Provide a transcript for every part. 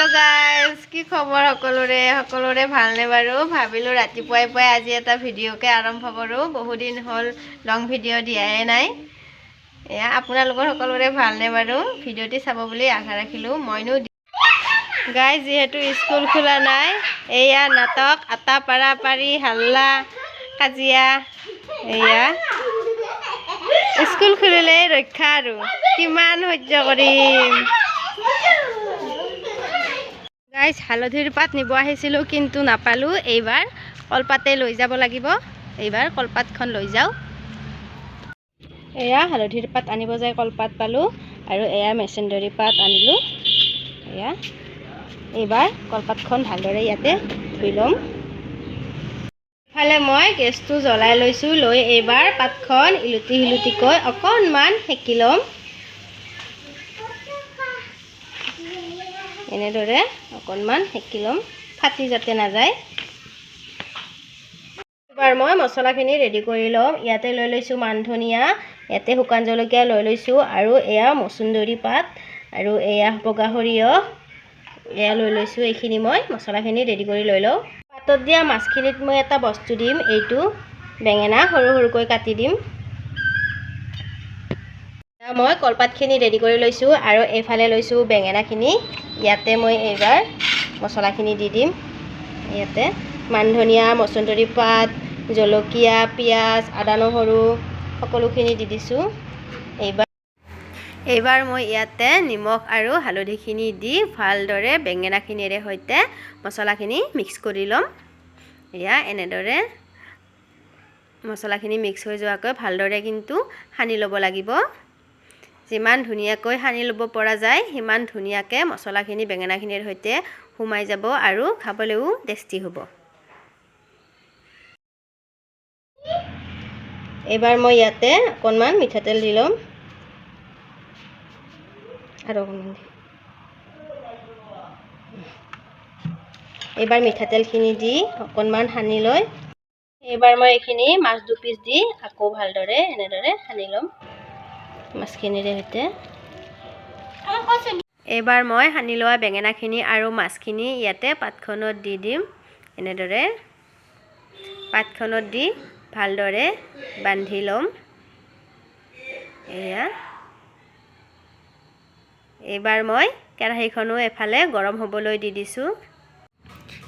hello guys কি খবৰ সকলোৰে ভালনে বাৰু ভাবিলো ৰাতিপুৱাই পুৱাই আজি এটা ভিডিওকে আৰম্ভ কৰো বহু দিন হল লং ভিডিও দিয়াই নাই এয়া আপোনালোকৰ সকলোৰে ভালনে বাৰু ভিডিওটি চাব বুলি আশা ৰাখিলো মইনো গাইস যেহেতু স্কুল খোলা নাই এয়া নাটক আটা পাৰা পাৰি হাল্লা কাজিয়া এয়া স্কুল খুলিলে ৰক্ষা আৰু কিমান সহ্য কৰিম গাইস হালধিৰ পাত নিব আহিছিলো কিন্তু নাপালো এইবাৰ কলপাতে লৈ যাব লাগিব এইবাৰ কলপাতখন লৈ যাও এয়া হালধিৰ পাত আনিব যায় কলপাত পালো আৰু এয়া মেচেণ্ডৰি পাত আনিলো এয়া এইবাৰ কলপাতখন ভালদৰে ইয়াতে ধুই লম ফালে মই গেছটো জ্বলাই লৈছো লৈ এইবাৰ পাতখন ইলুটি হিলুটিকৈ অকনমান সেকি লম এনেদৰে অকনমান সেকি লম ফাটি যাতে না যায় এবাৰ মই মছলাখিনি ৰেডি কৰি লম ইয়াতে লৈ লৈছো মান ধনিয়া ইয়াতে শুকান জলকীয়া লৈ লৈছো আৰু এয়া মচুন্দৰী পাত আৰু এয়া বগা সৰিয়হ এয়া লৈ লৈছো এইখিনি মই মছলাখিনি ৰেডি কৰি লৈ লও পাতত দিয়া মাছখিনিত মই এটা বস্তু দিম এইটো বেঙেনা সৰু সৰুকৈ কাটি দিম মই কলপাতখিনি ৰেডি কৰি লৈছো আৰু এইফালে লৈছো বেঙেনাখিনি ইয়াতে মই এইবাৰ মছলাখিনি দি দিম ইয়াতে মান ধনিয়া মচুন্দৰী পাত জলকীয়া পিয়াজ আদা নহৰু সকলোখিনি দি দিছো এইবাৰ মই ইয়াতে নিমখ আৰু হালধিখিনি দি ভালদৰে বেঙেনাখিনিৰে সৈতে মছলাখিনি মিক্স কৰি লম এয়া এনেদৰে মছলাখিনি মিক্স হৈ যোৱাকৈ ভালদৰে কিন্তু সানি ল'ব লাগিব যিমান ধুনীয়াকৈ সানি ল'ব পৰা যায় সিমান ধুনীয়াকৈ মছলাখিনি বেঙেনাখিনিৰ সৈতে সোমাই যাব আৰু খাবলৈও টেষ্টি হ'ব এবাৰ মই ইয়াতে অকনমান মিঠাতেল দি লম আৰু অকনমান এবাৰ মিঠাতেলখিনি দি অকনমান সানি লৈ এবাৰ মই এইখিনি মাছ দু পিস দি আকৌ ভালদৰে এনেদৰে সানি লম মাছখিনিৰে সৈতে এবাৰ মই সানি লোৱা বেঙেনাখিনি আৰু মাছখিনি ইয়াতে পাতখনত দি দিম এনেদৰে পাতখনত দি ভালদৰে বান্ধি লম এয়া এইবাৰ মই কেৰাহীখনো এফালে গৰম হ'বলৈ দি দিছো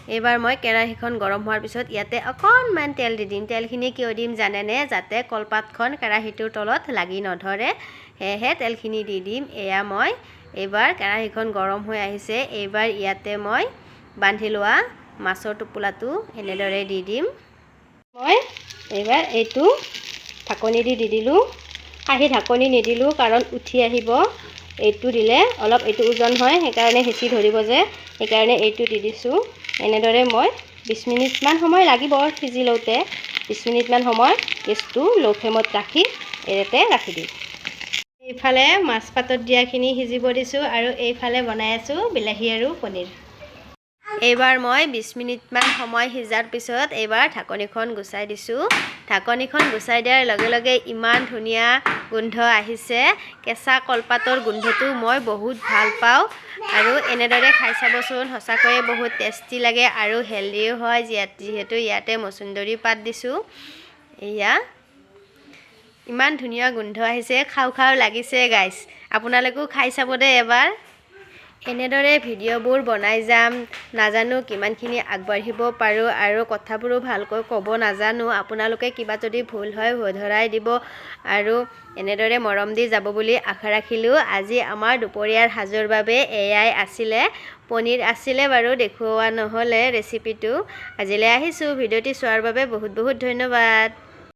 এইবাৰ মই কেৰাহীখন গৰম হোৱাৰ পিছত ইয়াতে অকনমান তেল দি দিম তেলখিনি কিয় দিম জানেনে যাতে কলপাতখন কেৰাহীটোৰ তলত লাগি নধৰে হেহে তেলখিনি দি দিম এয়া মই এইবাৰ কেৰাহীখন গৰম হৈ আহিছে এইবাৰ ইয়াতে মই বান্ধি লোৱা মাছৰ টোপোলাটো এনেদৰে দি দিম মই এইবাৰ এইটো ঢাকনি দি দিলো কাঢ়ি ঢাকনি নিদিলো কাৰণ উঠি আহিব এইটো দিলে অলপ এইটো ওজন হয় সেইকাৰণে হেঁচি ধৰিব যে সেইকাৰণে এইটো দি দিছো এনেদৰে মই 20 মিনিট মান সময় লাগিব সিজি লওঁতে 20 মিনিট মান সময় গেছটো লো ফ্লেমত ৰাখি এতে ৰাখি দিম এইফালে মাছ পাতত দিয়াখিনি সিজিব দিছো আৰু এইফালে বনাই আছো বিলাহী আৰু পনীৰ এইবাৰ মই 20 মিনিট মান সময় সিজাৰ পিছত এইবাৰ ঢাকনিখন গুচাই দিছো ঢাকনিখন গুচাই দিয়াৰ লগে লগে ইমান ধুনীয়া গোন্ধ আহিছে কেঁচা কলপাতৰ গোন্ধটো মই বহুত ভাল পাওঁ আৰু এনেদৰে খাই চাবচোন সঁচাকৈয়ে বহুত টেষ্টি লাগে আৰু হেলদিও হয় যিহেতু ইয়াতে মচুন্দৰী পাত দিছো এয়া ইমান ধুনীয়া গোন্ধ আহিছে খাও খাও লাগিছে গাইস আপোনালোকেও খাই চাব দে এবাৰ এনেদৰে ভিডিওবোৰ বনাই যাম নাজানো কিমানখিনি আগবাঢ়িব পাৰো আৰু কথাবোৰো ভালকৈ ক'ব নাজানো আপোনালোকে কিবা যদি ভুল হয় শুধৰাই দিব আৰু এনেদৰে মৰম দি যাব বুলি আশা ৰাখিলো আজি আমাৰ দুপৰীয়াৰ সাজৰ বাবে এয়াই আছিলে পনীৰ আছিলে বাৰু দেখুওৱা নহলে ৰেচিপিটো আজিলৈ আহিছো ভিডিওটি চোৱাৰ বাবে বহুত বহুত ধন্যবাদ